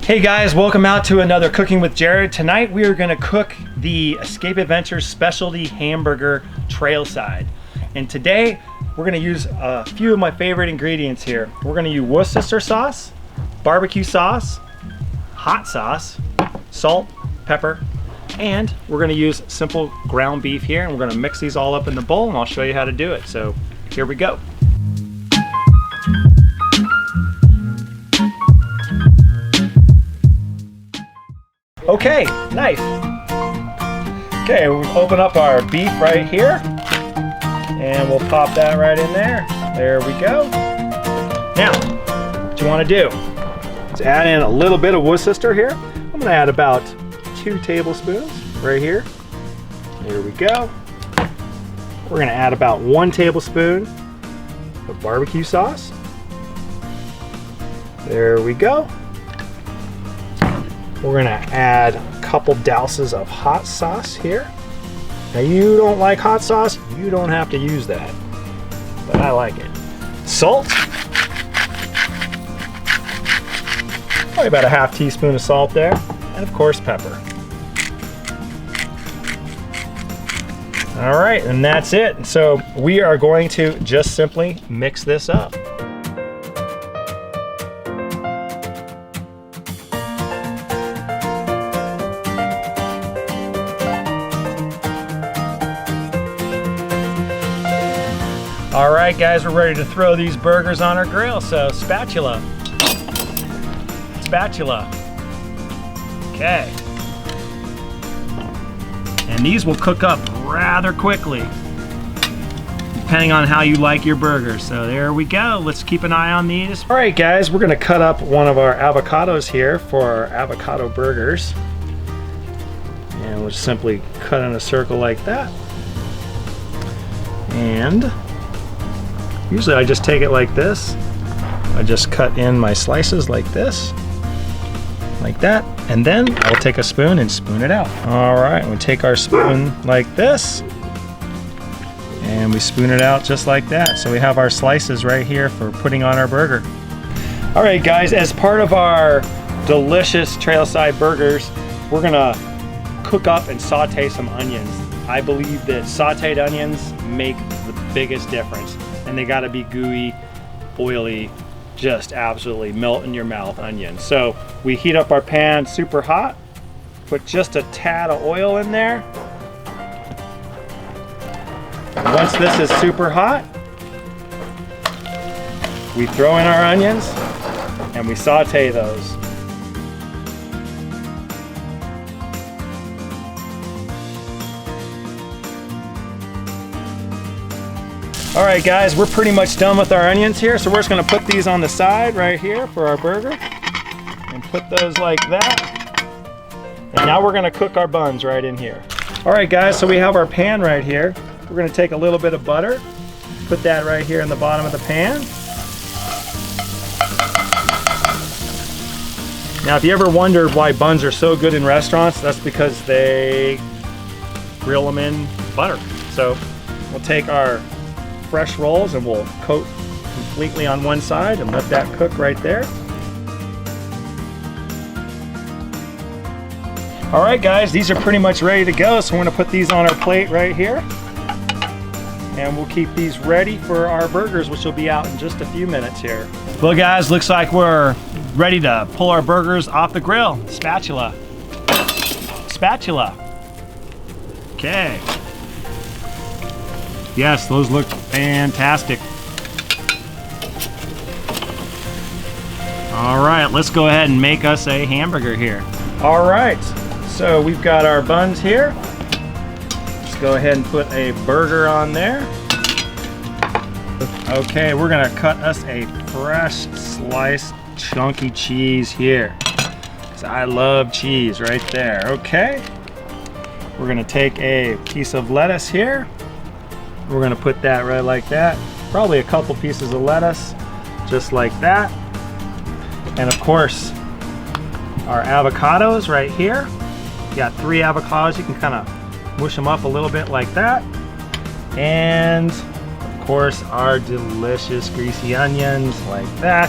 Hey guys, welcome out to another Cooking with Jared. Tonight we are going to cook the Escape Adventures specialty hamburger Trailside. And today we're going to use a few of my favorite ingredients here. We're going to use Worcestershire sauce, barbecue sauce, hot sauce, salt, pepper, and we're going to use simple ground beef here, and we're going to mix these all up in the bowl and I'll show you how to do it. So here we go. Okay, knife. Okay, we'll open up our beef right here and we'll pop that right in there. There we go. Now, what you want to do is add in a little bit of Worcestershire here. I'm going to add about 2 tablespoons right here. There we go. We're going to add about 1 tablespoon of barbecue sauce. There we go. We're going to add a couple douses of hot sauce here. Now you don't like hot sauce, you don't have to use that, but I like it. Salt. Probably about a half teaspoon of salt there. And of course pepper. All right, and that's it. So we are going to just simply mix this up. All right, guys, we're ready to throw these burgers on our grill. So spatula. Okay. And these will cook up rather quickly, depending on how you like your burgers. So there we go. Let's keep an eye on these. All right, guys, we're gonna cut up one of our avocados here for our avocado burgers. And we'll simply cut in a circle like that. And usually I just take it like this. I just cut in my slices like this, like that, and then I'll take a spoon and spoon it out. All right, we take our spoon like this, and we spoon it out just like that. So we have our slices right here for putting on our burger. All right, guys, as part of our delicious Trailside burgers, we're gonna cook up and saute some onions. I believe that sauteed onions make the biggest difference. And they gotta be gooey, oily, just absolutely melt in your mouth onions. So we heat up our pan super hot, put just a tad of oil in there. And once this is super hot, we throw in our onions and we saute those. All right, guys, we're pretty much done with our onions here, so we're just gonna put these on the side right here for our burger and put those like that. And now we're gonna cook our buns right in here. All right, guys, so we have our pan right here. We're gonna take a little bit of butter, put that right here in the bottom of the pan. Now, if you ever wondered why buns are so good in restaurants, that's because they grill them in butter. So we'll take our fresh rolls and we'll coat completely on one side and let that cook right there. All right, guys, these are pretty much ready to go, so we're gonna put these on our plate right here, and we'll keep these ready for our burgers, which will be out in just a few minutes here. Well, guys, looks like we're ready to pull our burgers off the grill. Spatula. Okay. Yes, those look fantastic. All right, let's go ahead and make us a hamburger here. All right, so we've got our buns here. Let's go ahead and put a burger on there. Okay, we're gonna cut us a fresh sliced chunky cheese here. So I love cheese right there. Okay, we're gonna take a piece of lettuce here. We're gonna put that right like that. Probably a couple pieces of lettuce, just like that. And of course, our avocados right here. You got 3 avocados. You can kind of mush them up a little bit like that. And of course, our delicious greasy onions like that.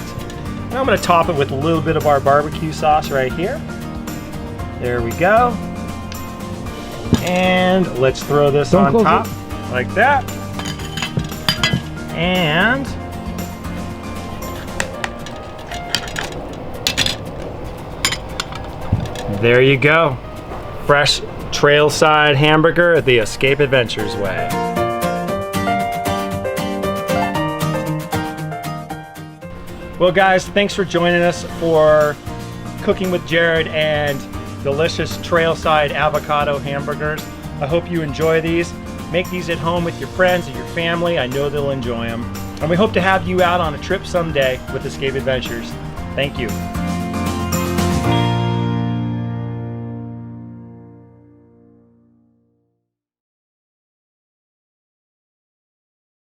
And I'm gonna top it with a little bit of our barbecue sauce right here. There we go. And let's throw this on top like that. And there you go. Fresh Trailside hamburger the Escape Adventures way. Well guys, thanks for joining us for Cooking with Jared and delicious Trailside avocado hamburgers. I hope you enjoy these. Make these at home with your friends and your family. I know they'll enjoy them. And we hope to have you out on a trip someday with Escape Adventures. Thank you.